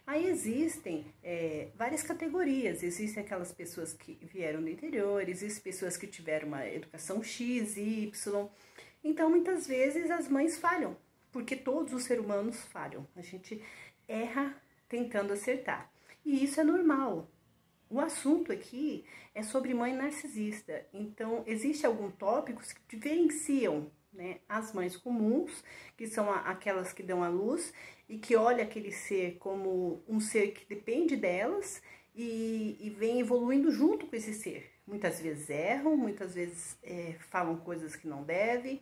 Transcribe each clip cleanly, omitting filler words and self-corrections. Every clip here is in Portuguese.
Aí existem várias categorias, existem aquelas pessoas que vieram do interior, existem pessoas que tiveram uma educação X, Y. Então, muitas vezes as mães falham, porque todos os seres humanos falham. A gente erra tentando acertar. E isso é normal. O assunto aqui é sobre mãe narcisista. Então, existem alguns tópicos que diferenciam, né, as mães comuns, que são aquelas que dão à luz e que olha aquele ser como um ser que depende delas e vem evoluindo junto com esse ser. Muitas vezes erram, muitas vezes falam coisas que não devem,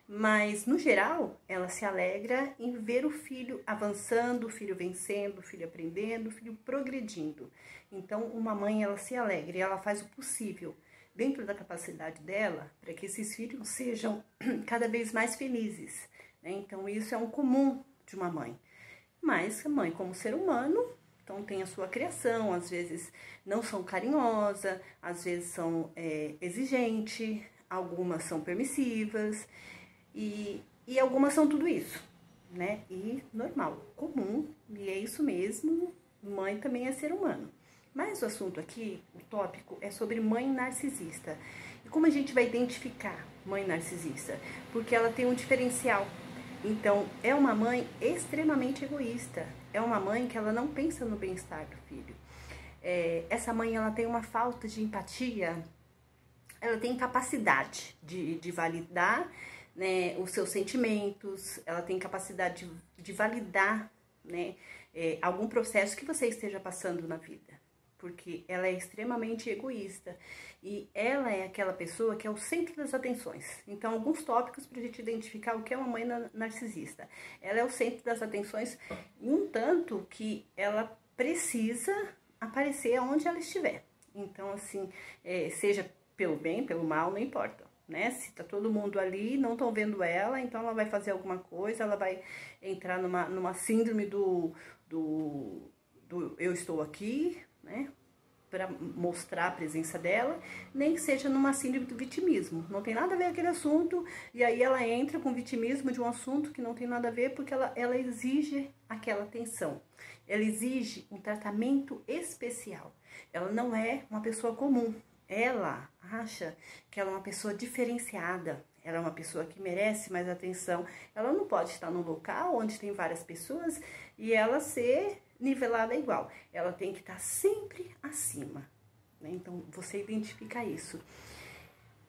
mas no geral ela se alegra em ver o filho avançando, o filho vencendo, o filho aprendendo, o filho progredindo. Então uma mãe, ela se alegra e ela faz o possível dentro da capacidade dela para que esses filhos sejam cada vez mais felizes, né? Então isso é um comum de uma mãe. Mas a mãe, como ser humano, então tem a sua criação, às vezes não são carinhosas, às vezes são exigentes, algumas são permissivas e algumas são tudo isso, né? E normal, comum, e é isso mesmo, mãe também é ser humano. Mas o assunto aqui, o tópico, é sobre mãe narcisista. E como a gente vai identificar mãe narcisista? Porque ela tem um diferencial. Então, é uma mãe extremamente egoísta. É uma mãe que ela não pensa no bem-estar do filho. Essa mãe, ela tem uma falta de empatia. Ela tem capacidade de validar, né, os seus sentimentos. Ela tem capacidade de validar, né, algum processo que você esteja passando na vida. Porque ela é extremamente egoísta e ela é aquela pessoa que é o centro das atenções. Então, alguns tópicos para a gente identificar o que é uma mãe narcisista. Ela é o centro das atenções, um tanto que ela precisa aparecer onde ela estiver. Então, assim, seja pelo bem, pelo mal, não importa, né? Se tá todo mundo ali, não estão vendo ela, então ela vai fazer alguma coisa, ela vai entrar numa síndrome do eu estou aqui, né, para mostrar a presença dela, nem que seja numa síndrome do vitimismo. Não tem nada a ver aquele assunto, e aí ela entra com vitimismo de um assunto que não tem nada a ver, porque ela exige aquela atenção. Ela exige um tratamento especial. Ela não é uma pessoa comum. Ela acha que ela é uma pessoa diferenciada. Ela é uma pessoa que merece mais atenção. Ela não pode estar num local onde tem várias pessoas e ela ser nivelada igual. Ela tem que estar sempre acima, né? Então, você identifica isso.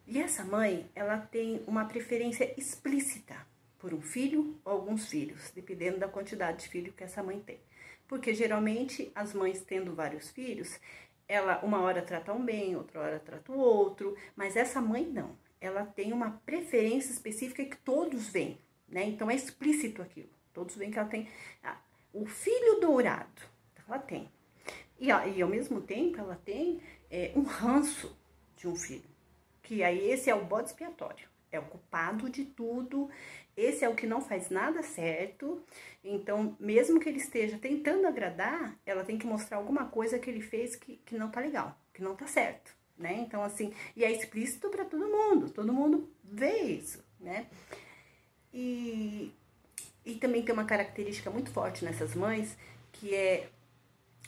E essa mãe, ela tem uma preferência explícita por um filho ou alguns filhos, dependendo da quantidade de filho que essa mãe tem. Porque, geralmente, as mães tendo vários filhos, ela uma hora trata um bem, outra hora trata o outro, mas essa mãe não. Ela tem uma preferência específica que todos veem, né? Então, é explícito aquilo. Todos veem que ela tem o filho dourado, ela tem. E ao mesmo tempo, ela tem um ranço de um filho. Que aí esse é o bode expiatório. É o culpado de tudo. Esse é o que não faz nada certo. Então, mesmo que ele esteja tentando agradar, ela tem que mostrar alguma coisa que ele fez que não tá legal, que não tá certo, né? Então, assim, e é explícito para todo mundo vê isso, né? E também tem uma característica muito forte nessas mães, que é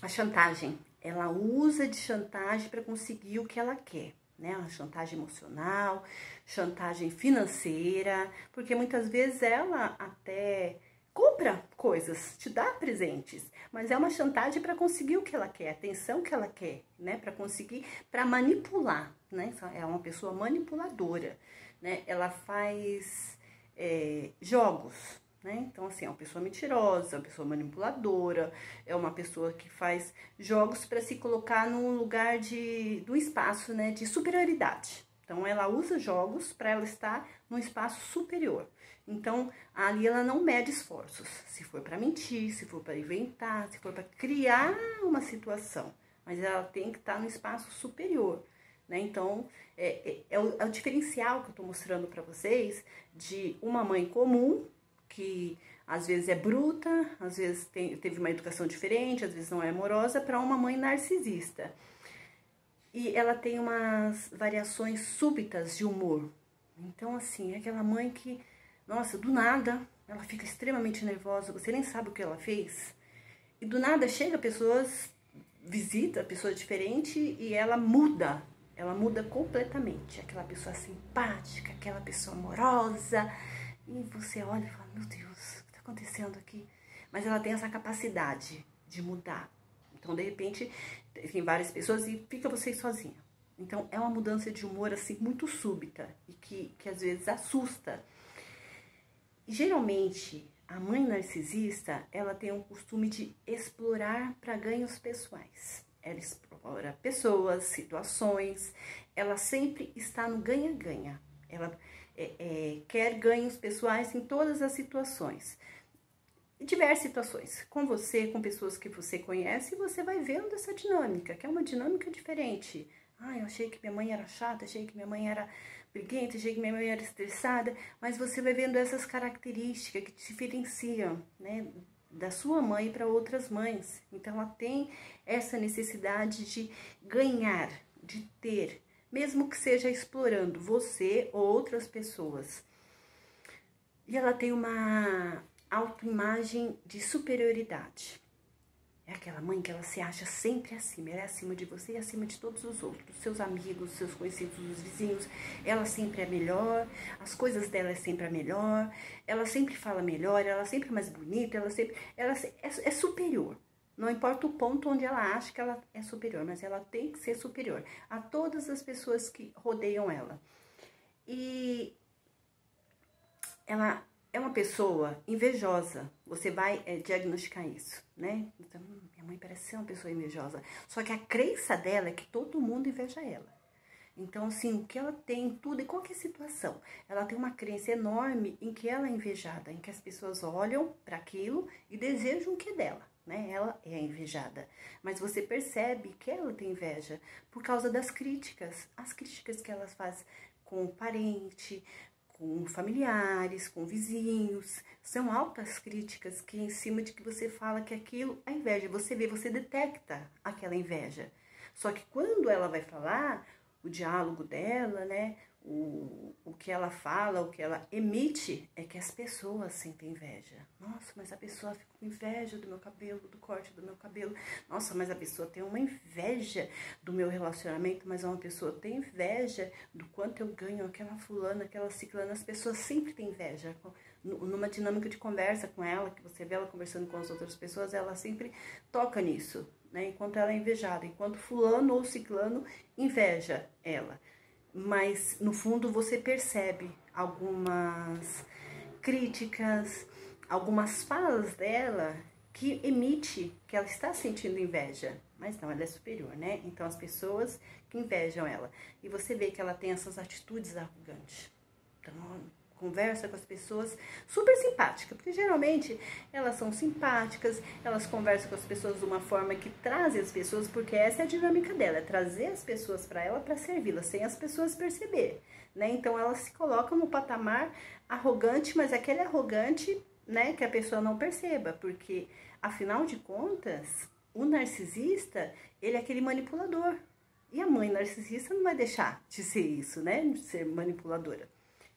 a chantagem. Ela usa de chantagem para conseguir o que ela quer, né? A chantagem emocional, chantagem financeira, porque muitas vezes ela até compra coisas, te dá presentes, mas é uma chantagem para conseguir o que ela quer, a atenção que ela quer, né? Para conseguir, para manipular, né? É uma pessoa manipuladora, né? Ela faz jogos, né? Então, assim, é uma pessoa mentirosa, uma pessoa manipuladora, é uma pessoa que faz jogos para se colocar num lugar do espaço, né, de superioridade. Então, ela usa jogos para ela estar num espaço superior. Então, ali ela não mede esforços, se for para mentir, se for para inventar, se for para criar uma situação, mas ela tem que estar no espaço superior, né? Então, é o diferencial que eu tô mostrando para vocês de uma mãe comum, que às vezes é bruta, às vezes teve uma educação diferente, às vezes não é amorosa, para uma mãe narcisista. E ela tem umas variações súbitas de humor. Então, assim, é aquela mãe que, nossa, do nada, ela fica extremamente nervosa, você nem sabe o que ela fez. E do nada chega pessoas, visita pessoa diferente e ela muda completamente. Aquela pessoa simpática, aquela pessoa amorosa. E você olha e fala, meu Deus, o que está acontecendo aqui? Mas ela tem essa capacidade de mudar. Então, de repente, tem várias pessoas e fica você sozinha. Então, é uma mudança de humor, assim, muito súbita e que às vezes assusta. E, geralmente, a mãe narcisista, ela tem um costume de explorar para ganhos pessoais. Ela explora pessoas, situações, ela sempre está no ganha-ganha. Ela quer ganhos pessoais em todas as situações. Diversas situações, com você, com pessoas que você conhece, e você vai vendo essa dinâmica, que é uma dinâmica diferente. Ah, eu achei que minha mãe era chata, achei que minha mãe era briguenta, achei que minha mãe era estressada, mas você vai vendo essas características que te diferenciam, né, da sua mãe para outras mães. Então, ela tem essa necessidade de ganhar, de ter, mesmo que seja explorando você ou outras pessoas. E ela tem uma autoimagem de superioridade. É aquela mãe que ela se acha sempre acima, ela é acima de você e acima de todos os outros, seus amigos, seus conhecidos, os vizinhos. Ela sempre é melhor, as coisas dela é sempre a melhor, ela sempre fala melhor, ela sempre é mais bonita, ela é superior. Não importa o ponto onde ela acha que ela é superior, mas ela tem que ser superior a todas as pessoas que rodeiam ela. E ela é uma pessoa invejosa, você vai diagnosticar isso, né? Então, minha mãe parece ser uma pessoa invejosa. Só que a crença dela é que todo mundo inveja ela. Então, assim, o que ela tem em tudo, em qualquer situação, ela tem uma crença enorme em que ela é invejada, em que as pessoas olham para aquilo e desejam o que é dela, né? Ela é invejada. Mas você percebe que ela tem inveja por causa das críticas, as críticas que ela faz com o parente, com familiares, com vizinhos. São altas críticas que em cima de que você fala que aquilo é inveja. Você vê, você detecta aquela inveja. Só que quando ela vai falar, o diálogo dela, né, o que ela fala, o que ela emite, é que as pessoas sentem inveja. Nossa, mas a pessoa fica com inveja do meu cabelo, do corte do meu cabelo. Nossa, mas a pessoa tem uma inveja do meu relacionamento, mas uma pessoa tem inveja do quanto eu ganho, aquela fulana, aquela ciclana. As pessoas sempre têm inveja. Numa dinâmica de conversa com ela, que você vê ela conversando com as outras pessoas, ela sempre toca nisso, né? Enquanto ela é invejada, enquanto fulano ou ciclano inveja ela. Mas, no fundo, você percebe algumas críticas, algumas falas dela que emite que ela está sentindo inveja. Mas não, ela é superior, né? Então, as pessoas que invejam ela. E você vê que ela tem essas atitudes arrogantes. Então, conversa com as pessoas super simpática, porque geralmente elas são simpáticas, elas conversam com as pessoas de uma forma que traz as pessoas, porque essa é a dinâmica dela, é trazer as pessoas para ela para servi-las, sem as pessoas perceber, né? Então ela se coloca no patamar arrogante, mas aquele arrogante, né, que a pessoa não perceba, porque afinal de contas, o narcisista, ele é aquele manipulador. E a mãe narcisista não vai deixar de ser isso, né, de ser manipuladora.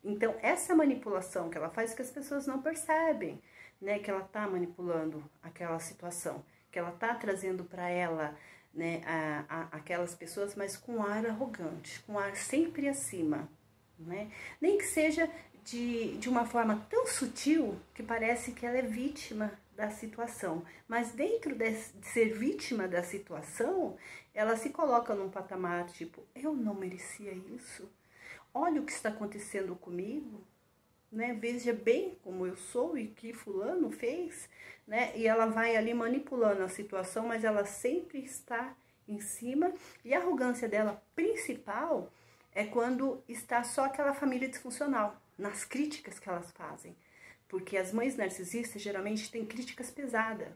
Então, essa manipulação que ela faz que as pessoas não percebem, né? Que ela tá manipulando aquela situação, que ela tá trazendo para ela, né, aquelas pessoas, mas com ar arrogante, com ar sempre acima, né? Nem que seja de uma forma tão sutil que parece que ela é vítima da situação. Mas dentro de ser vítima da situação, ela se coloca num patamar tipo, eu não merecia isso. Olha o que está acontecendo comigo, né? Veja bem como eu sou e que fulano fez, né? E ela vai ali manipulando a situação, mas ela sempre está em cima. E a arrogância dela principal é quando está só aquela família disfuncional, nas críticas que elas fazem. Porque as mães narcisistas geralmente têm críticas pesadas.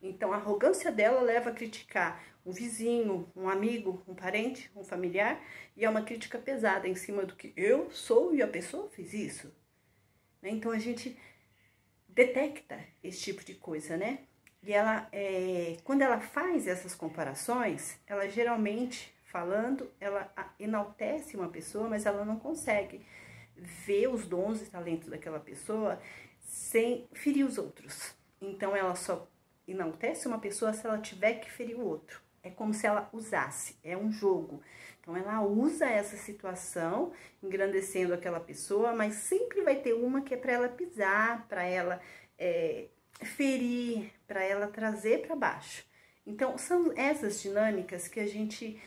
Então, a arrogância dela leva a criticar um vizinho, um amigo, um parente, um familiar, e é uma crítica pesada em cima do que eu sou e a pessoa fez isso. Então, a gente detecta esse tipo de coisa, né? E ela, quando ela faz essas comparações, ela geralmente, falando, ela enaltece uma pessoa, mas ela não consegue ver os dons e talentos daquela pessoa sem ferir os outros. Então, ela só enaltece uma pessoa se ela tiver que ferir o outro. É como se ela usasse, é um jogo. Então ela usa essa situação, engrandecendo aquela pessoa, mas sempre vai ter uma que é para ela pisar, para ela ferir, para ela trazer para baixo. Então são essas dinâmicas que a gente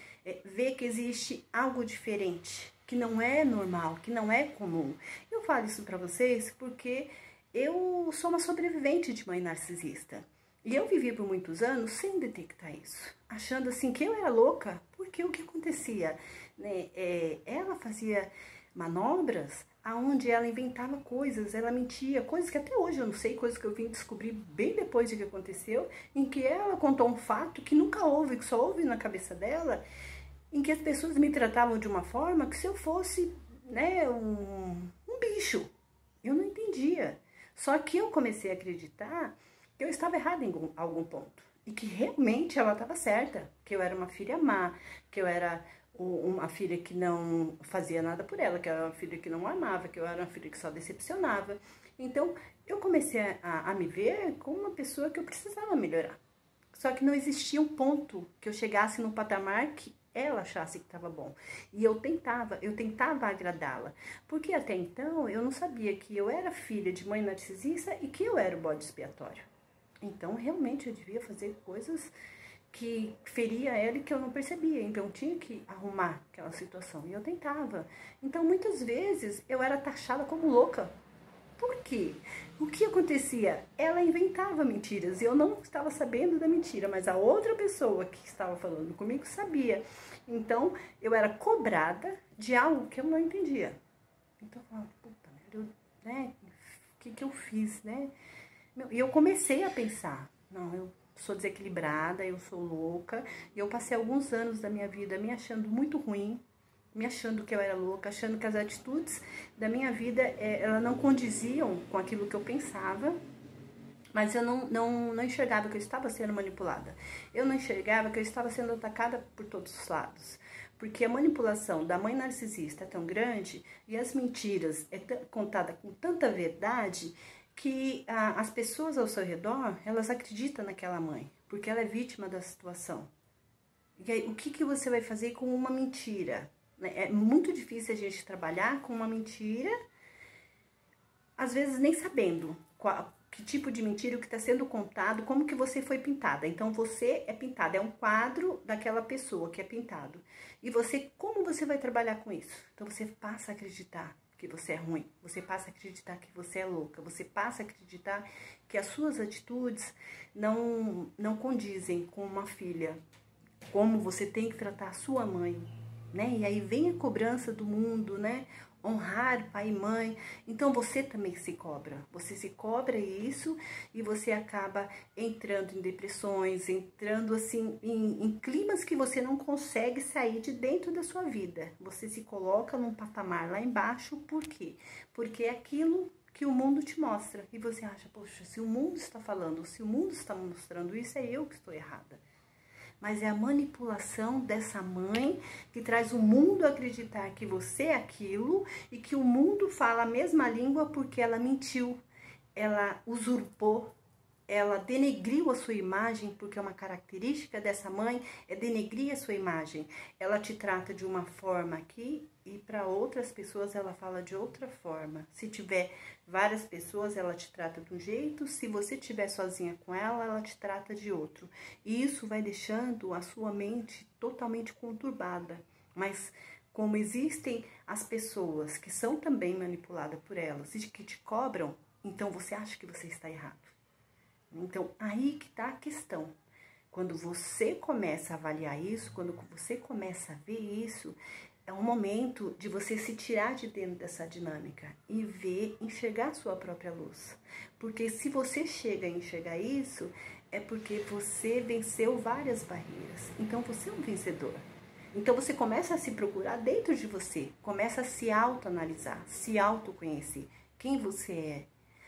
vê que existe algo diferente, que não é normal, que não é comum. Eu falo isso para vocês porque eu sou uma sobrevivente de mãe narcisista. E eu vivi por muitos anos sem detectar isso, achando assim que eu era louca, porque o que acontecia? Né? Ela fazia manobras aonde ela inventava coisas, ela mentia, coisas que até hoje eu não sei, coisas que eu vim descobrir bem depois de que aconteceu, em que ela contou um fato que nunca houve, que só houve na cabeça dela, em que as pessoas me tratavam de uma forma que se eu fosse, né, um bicho. Eu não entendia. Só que eu comecei a acreditar que eu estava errada em algum ponto. E que realmente ela estava certa. Que eu era uma filha má, que eu era uma filha que não fazia nada por ela, que eu era uma filha que não amava, que eu era uma filha que só decepcionava. Então, eu comecei a me ver como uma pessoa que eu precisava melhorar. Só que não existia um ponto que eu chegasse no patamar que ela achasse que estava bom. E eu tentava agradá-la. Porque até então eu não sabia que eu era filha de mãe narcisista e que eu era o bode expiatório. Então realmente eu devia fazer coisas que feria ela e que eu não percebia. Então eu tinha que arrumar aquela situação. E eu tentava. Então muitas vezes eu era taxada como louca. Por quê? O que acontecia? Ela inventava mentiras e eu não estava sabendo da mentira, mas a outra pessoa que estava falando comigo sabia. Então, eu era cobrada de algo que eu não entendia. Então, eu falava, puta merda, né? O que eu fiz, né? E eu comecei a pensar, não, eu sou desequilibrada, eu sou louca. E eu passei alguns anos da minha vida me achando muito ruim, me achando que eu era louca, achando que as atitudes da minha vida, elas não condiziam com aquilo que eu pensava, mas eu não enxergava que eu estava sendo manipulada. Eu não enxergava que eu estava sendo atacada por todos os lados. Porque a manipulação da mãe narcisista é tão grande e as mentiras é contada com tanta verdade que as pessoas ao seu redor, elas acreditam naquela mãe, porque ela é vítima da situação. E aí, o que você vai fazer com uma mentira? É muito difícil a gente trabalhar com uma mentira, às vezes nem sabendo que tipo de mentira, o que está sendo contado, como que você foi pintada. Então, você é pintada, é um quadro daquela pessoa que é pintado. E você, como você vai trabalhar com isso? Então, você passa a acreditar que você é ruim, você passa a acreditar que você é louca, você passa a acreditar que as suas atitudes não condizem com uma filha, como você tem que tratar a sua mãe, né? E aí vem a cobrança do mundo, né? Honrar pai e mãe. Então você também se cobra. Você se cobra isso e você acaba entrando em depressões, entrando assim em climas que você não consegue sair de dentro da sua vida. Você se coloca num patamar lá embaixo, por quê? Porque é aquilo que o mundo te mostra. E você acha, poxa, se o mundo está falando, se o mundo está mostrando isso, é eu que estou errada. Mas é a manipulação dessa mãe que traz o mundo a acreditar que você é aquilo e que o mundo fala a mesma língua porque ela mentiu, ela usurpou, ela denegriu a sua imagem, porque uma característica dessa mãe é denegrir a sua imagem. Ela te trata de uma forma aqui e para outras pessoas ela fala de outra forma. Se tiver várias pessoas, ela te trata de um jeito, se você estiver sozinha com ela, ela te trata de outro. E isso vai deixando a sua mente totalmente conturbada. Mas como existem as pessoas que são também manipuladas por elas e que te cobram, então você acha que você está errado. Então, aí que tá a questão. Quando você começa a avaliar isso, quando você começa a ver isso, é um momento de você se tirar de dentro dessa dinâmica e ver, enxergar a sua própria luz. Porque se você chega a enxergar isso, é porque você venceu várias barreiras. Então, você é um vencedor. Então, você começa a se procurar dentro de você, começa a se autoanalisar, se autoconhecer, quem você é.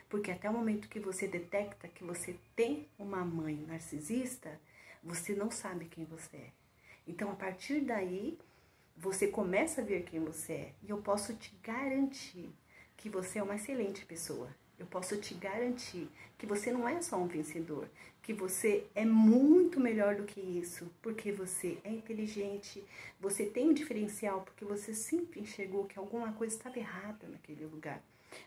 Porque até o momento que você detecta que você tem uma mãe narcisista, você não sabe quem você é. Então, a partir daí, você começa a ver quem você é. E eu posso te garantir que você é uma excelente pessoa. eu posso te garantir que você não é só um vencedor, que você é muito melhor do que isso, porque você é inteligente, você tem um diferencial, porque você sempre enxergou que alguma coisa estava errada naquele lugar.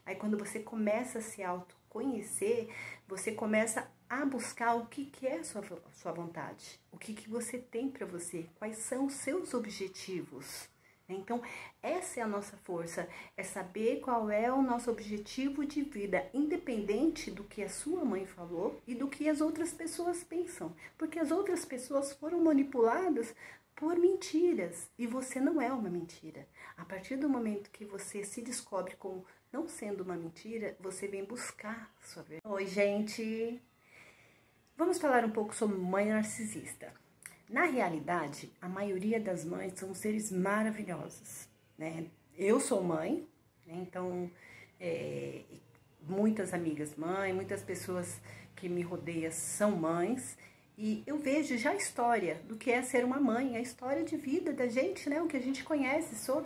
Aí quando você começa a se autoconhecer, você começa a buscar o que é sua vontade, o que você tem para você, quais são os seus objetivos. Então, essa é a nossa força, é saber qual é o nosso objetivo de vida, independente do que a sua mãe falou e do que as outras pessoas pensam. Porque as outras pessoas foram manipuladas por mentiras e você não é uma mentira. A partir do momento que você se descobre como não sendo uma mentira, você vem buscar sua verdade. Oi, gente! Vamos falar um pouco sobre mãe narcisista. Na realidade, a maioria das mães são seres maravilhosos, né? Eu sou mãe, né? Então, muitas amigas mãe, muitas pessoas que me rodeiam são mães, e eu vejo já a história do que é ser uma mãe, a história de vida da gente, né? O que a gente conhece sobre.